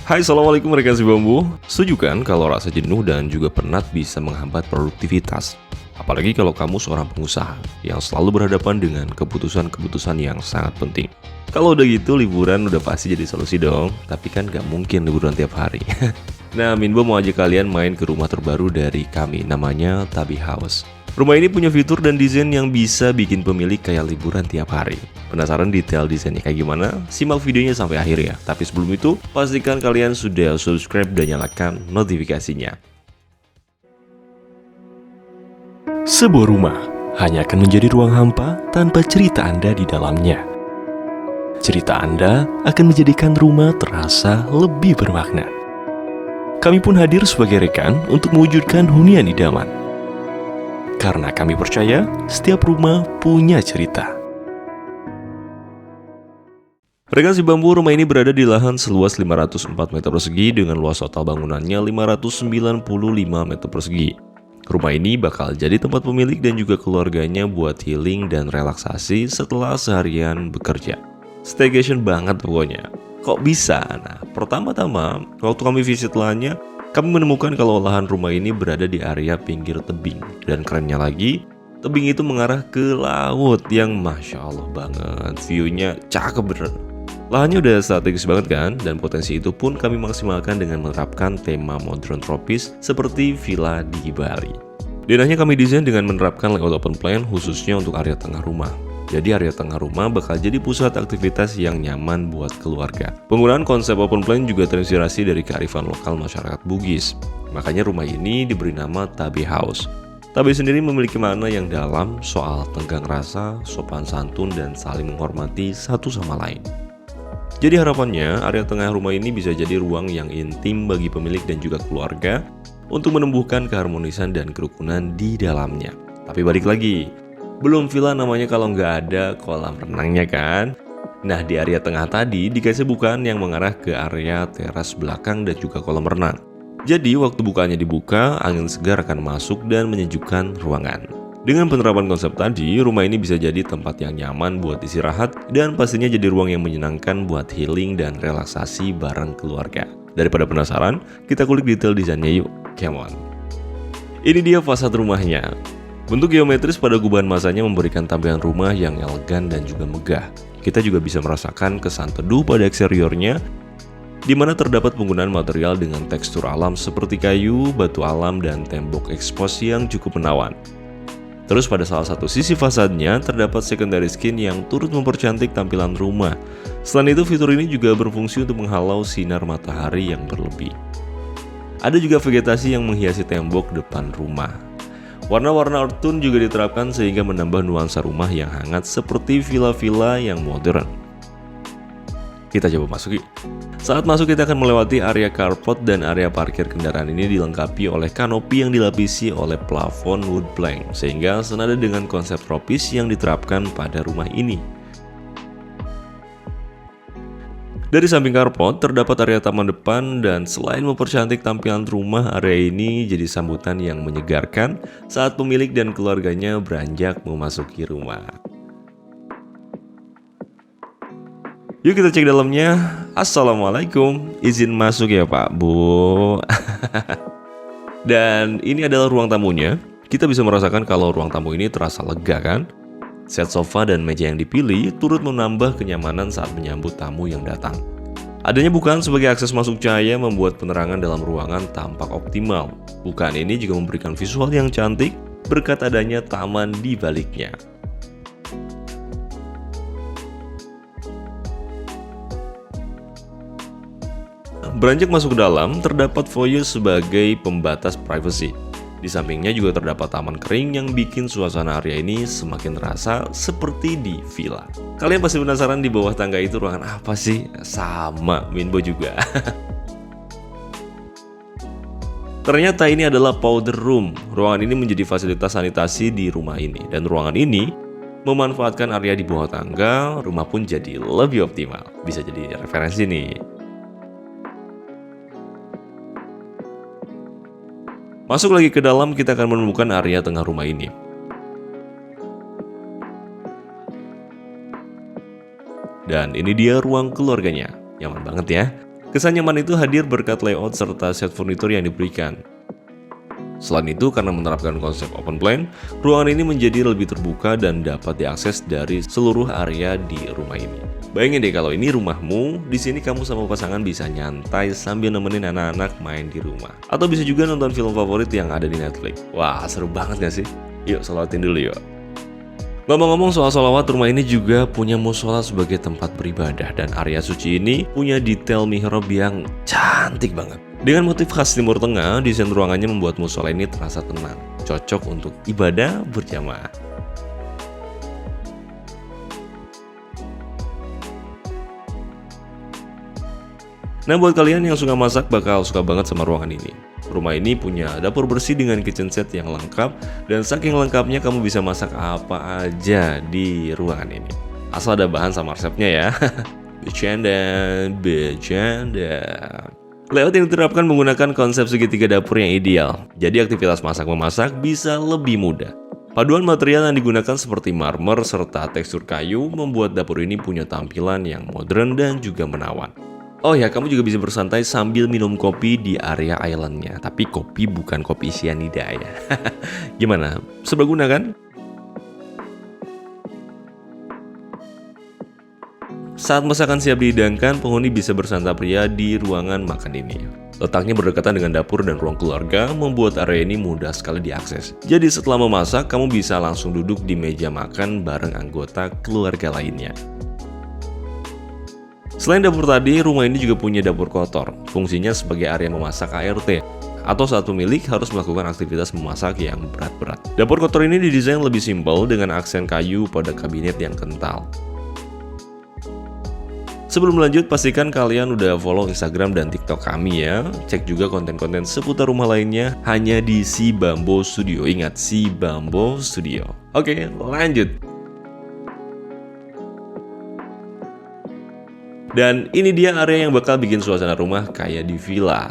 Hai, assalamualaikum rekan si bambu. Setuju kan kalau rasa jenuh dan juga penat bisa menghambat produktivitas? Apalagi kalau kamu seorang pengusaha yang selalu berhadapan dengan keputusan-keputusan yang sangat penting. Kalau udah gitu, liburan udah pasti jadi solusi dong. Tapi kan gak mungkin liburan tiap hari. Nah, Minbo mau ajak kalian main ke rumah terbaru dari kami, namanya Tabi House. Rumah ini punya fitur dan desain yang bisa bikin pemilik kayak liburan tiap hari. Penasaran detail desainnya kayak gimana? Simak videonya sampai akhir ya. Tapi sebelum itu, pastikan kalian sudah subscribe dan nyalakan notifikasinya. Sebuah rumah hanya akan menjadi ruang hampa tanpa cerita Anda di dalamnya. Cerita Anda akan menjadikan rumah terasa lebih bermakna. Kami pun hadir sebagai rekan untuk mewujudkan hunian idaman. Karena kami percaya setiap rumah punya cerita. Rekan si bambu, rumah ini berada di lahan seluas 504 meter persegi dengan luas total bangunannya 595 meter persegi. Rumah ini bakal jadi tempat pemilik dan juga keluarganya buat healing dan relaksasi setelah seharian bekerja. Staycation banget pokoknya. Kok bisa? Nah, pertama-tama waktu kami visit lahannya, kami menemukan kalau lahan rumah ini berada di area pinggir tebing. Dan kerennya lagi, tebing itu mengarah ke laut yang Masya Allah banget. View-nya cakep bener. Lahannya udah strategis banget kan? Dan potensi itu pun kami maksimalkan dengan menerapkan tema modern tropis seperti villa di Bali. Denahnya kami desain dengan menerapkan layout open plan khususnya untuk area tengah rumah. Jadi area tengah rumah bakal jadi pusat aktivitas yang nyaman buat keluarga. Penggunaan konsep open plan juga terinspirasi dari kearifan lokal masyarakat Bugis. Makanya rumah ini diberi nama Tabi House. Tabi sendiri memiliki makna yang dalam soal tenggang rasa, sopan santun, dan saling menghormati satu sama lain. Jadi harapannya area tengah rumah ini bisa jadi ruang yang intim bagi pemilik dan juga keluarga untuk menumbuhkan keharmonisan dan kerukunan di dalamnya. Tapi balik lagi, belum villa namanya kalau nggak ada kolam renangnya kan? Nah, di area tengah tadi dikasih bukaan yang mengarah ke area teras belakang dan juga kolam renang. Jadi waktu bukaannya dibuka, angin segar akan masuk dan menyejukkan ruangan. Dengan penerapan konsep tadi, rumah ini bisa jadi tempat yang nyaman buat istirahat dan pastinya jadi ruang yang menyenangkan buat healing dan relaksasi bareng keluarga. Daripada penasaran, kita kulik detail desainnya yuk. Come on. Ini dia fasad rumahnya. Bentuk geometris pada gubahan masanya memberikan tampilan rumah yang elegan dan juga megah. Kita juga bisa merasakan kesan teduh pada eksteriornya, di mana terdapat penggunaan material dengan tekstur alam seperti kayu, batu alam, dan tembok ekspos yang cukup menawan. Terus pada salah satu sisi fasadnya terdapat secondary skin yang turut mempercantik tampilan rumah. Selain itu, fitur ini juga berfungsi untuk menghalau sinar matahari yang berlebih. Ada juga vegetasi yang menghiasi tembok depan rumah. Warna-warna earth tone juga diterapkan sehingga menambah nuansa rumah yang hangat seperti villa-villa yang modern. Kita coba masuk yuk. Saat masuk kita akan melewati area carport dan area parkir kendaraan ini dilengkapi oleh kanopi yang dilapisi oleh plafon wood plank sehingga senada dengan konsep tropis yang diterapkan pada rumah ini. Dari samping carport terdapat area taman depan dan selain mempercantik tampilan rumah, area ini jadi sambutan yang menyegarkan saat pemilik dan keluarganya beranjak memasuki rumah. Yuk kita cek dalamnya. Assalamualaikum, izin masuk ya Pak, Bu. Dan ini adalah ruang tamunya. Kita bisa merasakan kalau ruang tamu ini terasa lega kan? Set sofa dan meja yang dipilih turut menambah kenyamanan saat menyambut tamu yang datang. Adanya bukaan sebagai akses masuk cahaya membuat penerangan dalam ruangan tampak optimal. Bukaan ini juga memberikan visual yang cantik berkat adanya taman di baliknya. Beranjak masuk ke dalam, terdapat foyer sebagai pembatas privacy. Di sampingnya juga terdapat taman kering yang bikin suasana area ini semakin terasa seperti di villa. Kalian pasti penasaran di bawah tangga itu ruangan apa sih? Sama, Minbo juga. Ternyata ini adalah powder room. Ruangan ini menjadi fasilitas sanitasi di rumah ini. Dan ruangan ini memanfaatkan area di bawah tangga, rumah pun jadi lebih optimal. Bisa jadi referensi nih. Masuk lagi ke dalam, kita akan menemukan area tengah rumah ini. Dan ini dia ruang keluarganya. Nyaman banget ya. Kesan nyaman itu hadir berkat layout serta set furnitur yang diberikan. Selain itu, karena menerapkan konsep open plan, ruangan ini menjadi lebih terbuka dan dapat diakses dari seluruh area di rumah ini. Bayangin deh kalau ini rumahmu, di sini kamu sama pasangan bisa nyantai sambil nemenin anak-anak main di rumah. Atau bisa juga nonton film favorit yang ada di Netflix. Wah, seru banget gak sih? Yuk, sholatin dulu yuk. Ngomong-ngomong soal sholawat, rumah ini juga punya musola sebagai tempat beribadah. Dan area suci ini punya detail mihrab yang cantik banget. Dengan motif khas Timur Tengah, desain ruangannya membuat musola ini terasa tenang, cocok untuk ibadah berjamaah. Nah, buat kalian yang suka masak bakal suka banget sama ruangan ini. Rumah ini punya dapur bersih dengan kitchen set yang lengkap, dan saking lengkapnya kamu bisa masak apa aja di ruangan ini. Asal ada bahan sama resepnya ya. Bercanda. Layout yang diterapkan menggunakan konsep segitiga dapur yang ideal, jadi aktivitas masak-memasak bisa lebih mudah. Paduan material yang digunakan seperti marmer serta tekstur kayu membuat dapur ini punya tampilan yang modern dan juga menawan. Oh ya, kamu juga bisa bersantai sambil minum kopi di area islandnya. Tapi kopi bukan kopi cyanida ya. Gimana? Seberguna kan? Saat masakan siap dihidangkan, penghuni bisa bersantap ria di ruangan makan ini. Letaknya berdekatan dengan dapur dan ruang keluarga, membuat area ini mudah sekali diakses. Jadi setelah memasak, kamu bisa langsung duduk di meja makan bareng anggota keluarga lainnya. Selain dapur tadi, rumah ini juga punya dapur kotor. Fungsinya sebagai area memasak ART, atau saat pemilik harus melakukan aktivitas memasak yang berat-berat. Dapur kotor ini didesain lebih simpel dengan aksen kayu pada kabinet yang kental. Sebelum lanjut, pastikan kalian udah follow Instagram dan TikTok kami ya. Cek juga konten-konten seputar rumah lainnya hanya di Si Bambo Studio. Ingat, Si Bambo Studio. Oke, lanjut. Dan ini dia area yang bakal bikin suasana rumah kayak di villa.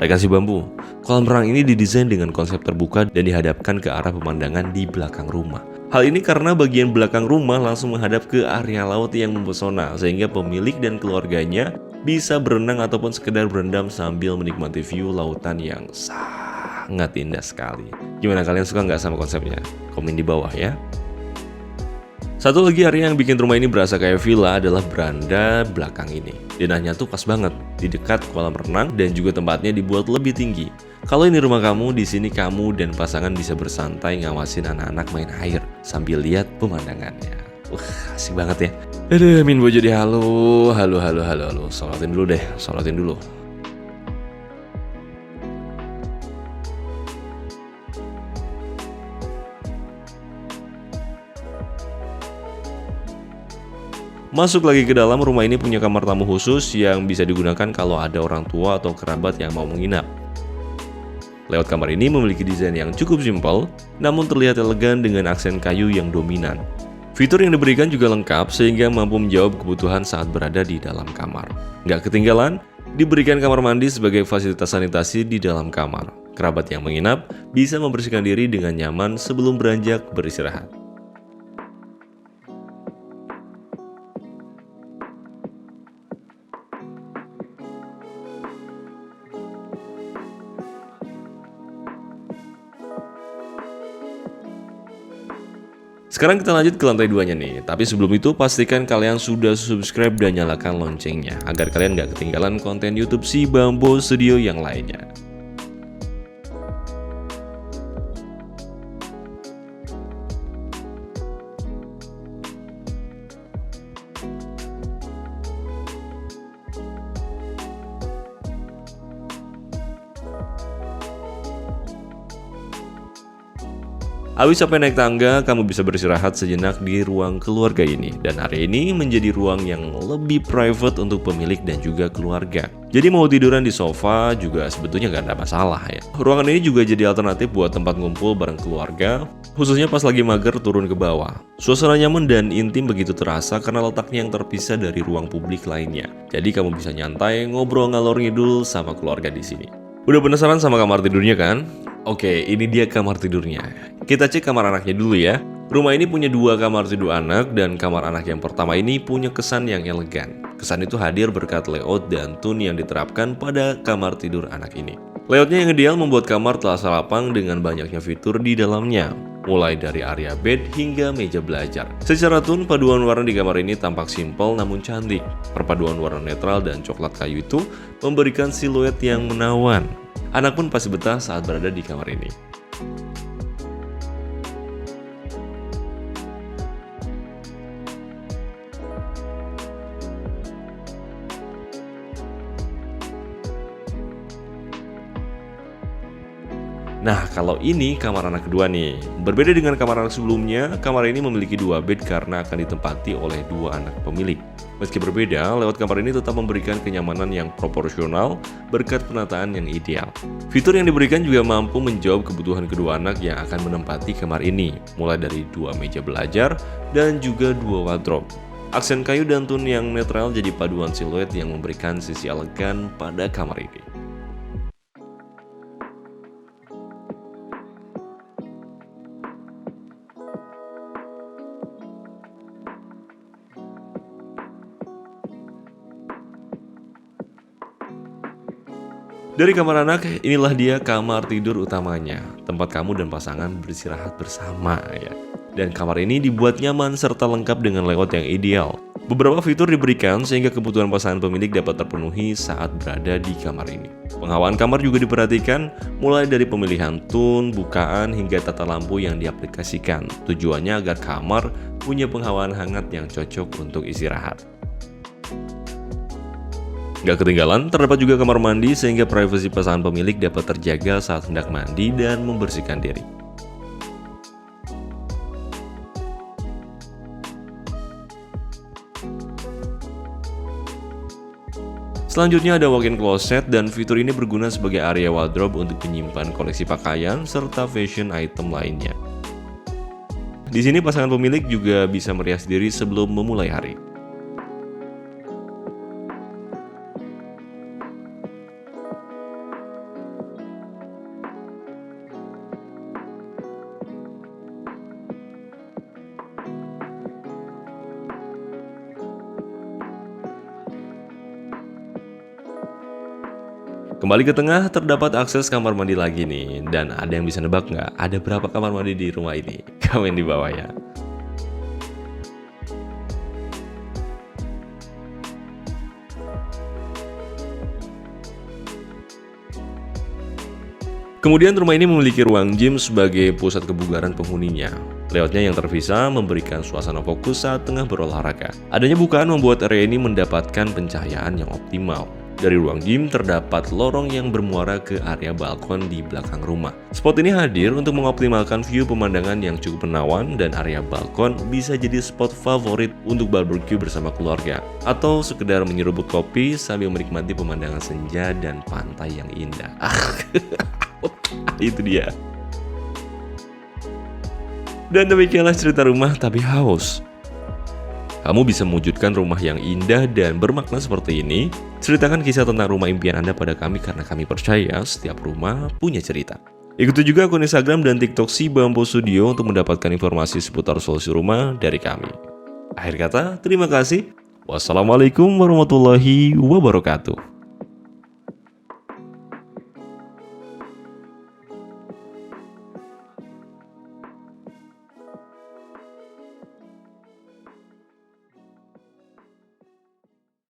Rekan Si Bambu, kolam renang ini didesain dengan konsep terbuka dan dihadapkan ke arah pemandangan di belakang rumah. Hal ini karena bagian belakang rumah langsung menghadap ke area laut yang mempesona, sehingga pemilik dan keluarganya bisa berenang ataupun sekedar berendam sambil menikmati view lautan yang sangat indah sekali. Gimana, kalian suka nggak sama konsepnya? Komen di bawah ya. Satu lagi area yang bikin rumah ini berasa kayak villa adalah beranda belakang ini. Denahnya tuh pas banget, di dekat kolam renang dan juga tempatnya dibuat lebih tinggi. Kalau ini rumah kamu, di sini kamu dan pasangan bisa bersantai ngawasin anak-anak main air sambil lihat pemandangannya. Asik banget ya. Aduh, Min Bojo jadi halo. Sholatin dulu deh, sholatin dulu. Masuk lagi ke dalam, rumah ini punya kamar tamu khusus yang bisa digunakan kalau ada orang tua atau kerabat yang mau menginap. Layout kamar ini memiliki desain yang cukup simpel, namun terlihat elegan dengan aksen kayu yang dominan. Fitur yang diberikan juga lengkap sehingga mampu menjawab kebutuhan saat berada di dalam kamar. Nggak ketinggalan, diberikan kamar mandi sebagai fasilitas sanitasi di dalam kamar. Kerabat yang menginap bisa membersihkan diri dengan nyaman sebelum beranjak beristirahat. Sekarang kita lanjut ke lantai 2-nya nih. Tapi sebelum itu pastikan kalian sudah subscribe dan nyalakan loncengnya agar kalian gak ketinggalan konten YouTube Si Bambo Studio yang lainnya. Habis sampai naik tangga, kamu bisa beristirahat sejenak di ruang keluarga ini. Dan area ini menjadi ruang yang lebih private untuk pemilik dan juga keluarga. Jadi mau tiduran di sofa juga sebetulnya gak ada masalah ya. Ruangan ini juga jadi alternatif buat tempat ngumpul bareng keluarga, khususnya pas lagi mager turun ke bawah. Suasana nyaman dan intim begitu terasa karena letaknya yang terpisah dari ruang publik lainnya. Jadi kamu bisa nyantai ngobrol ngalor ngidul sama keluarga di sini. Udah penasaran sama kamar tidurnya kan? Oke, ini dia kamar tidurnya. Kita cek kamar anaknya dulu ya. Rumah ini punya 2 kamar tidur anak, dan kamar anak yang pertama ini punya kesan yang elegan. Kesan itu hadir berkat layout dan tone yang diterapkan pada kamar tidur anak ini. Layoutnya yang ideal membuat kamar terasa lapang dengan banyaknya fitur di dalamnya, mulai dari area bed hingga meja belajar. Secara tone, paduan warna di kamar ini tampak simpel namun cantik. Perpaduan warna netral dan coklat kayu itu memberikan siluet yang menawan. Anak pun pasti betah saat berada di kamar ini. Nah, kalau ini kamar anak kedua nih. Berbeda dengan kamar anak sebelumnya, kamar ini memiliki 2 bed karena akan ditempati oleh 2 anak pemilik. Meski berbeda, lewat kamar ini tetap memberikan kenyamanan yang proporsional berkat penataan yang ideal. Fitur yang diberikan juga mampu menjawab kebutuhan kedua anak yang akan menempati kamar ini, mulai dari 2 meja belajar dan juga 2 wardrobe. Aksen kayu dan tone yang netral jadi paduan siluet yang memberikan sisi elegan pada kamar ini. Dari kamar anak, inilah dia kamar tidur utamanya. Tempat kamu dan pasangan beristirahat bersama ya. Dan kamar ini dibuat nyaman serta lengkap dengan layout yang ideal. Beberapa fitur diberikan sehingga kebutuhan pasangan pemilik dapat terpenuhi saat berada di kamar ini. Penghawaan kamar juga diperhatikan, mulai dari pemilihan tone, bukaan, hingga tata lampu yang diaplikasikan. Tujuannya agar kamar punya penghawaan hangat yang cocok untuk istirahat. Gak ketinggalan, terdapat juga kamar mandi sehingga privasi pasangan pemilik dapat terjaga saat hendak mandi dan membersihkan diri. Selanjutnya ada walk-in closet, dan fitur ini berguna sebagai area wardrobe untuk menyimpan koleksi pakaian serta fashion item lainnya. Di sini pasangan pemilik juga bisa merias diri sebelum memulai hari. Kembali ke tengah, terdapat akses kamar mandi lagi nih. Dan ada yang bisa nebak nggak? Ada berapa kamar mandi di rumah ini? Komen di bawah ya. Kemudian rumah ini memiliki ruang gym sebagai pusat kebugaran penghuninya. Layoutnya yang terpisah memberikan suasana fokus saat tengah berolahraga. Adanya bukaan membuat area ini mendapatkan pencahayaan yang optimal. Dari ruang gym terdapat lorong yang bermuara ke area balkon di belakang rumah. Spot ini hadir untuk mengoptimalkan view pemandangan yang cukup menawan, dan area balkon bisa jadi spot favorit untuk barbecue bersama keluarga atau sekedar menyeruput kopi sambil menikmati pemandangan senja dan pantai yang indah. Itu dia. Dan demikianlah cerita rumah tapi haus. Kamu bisa mewujudkan rumah yang indah dan bermakna seperti ini? Ceritakan kisah tentang rumah impian Anda pada kami, karena kami percaya setiap rumah punya cerita. Ikuti juga akun Instagram dan TikTok Si Bambo Studio untuk mendapatkan informasi seputar solusi rumah dari kami. Akhir kata, terima kasih. Wassalamualaikum warahmatullahi wabarakatuh.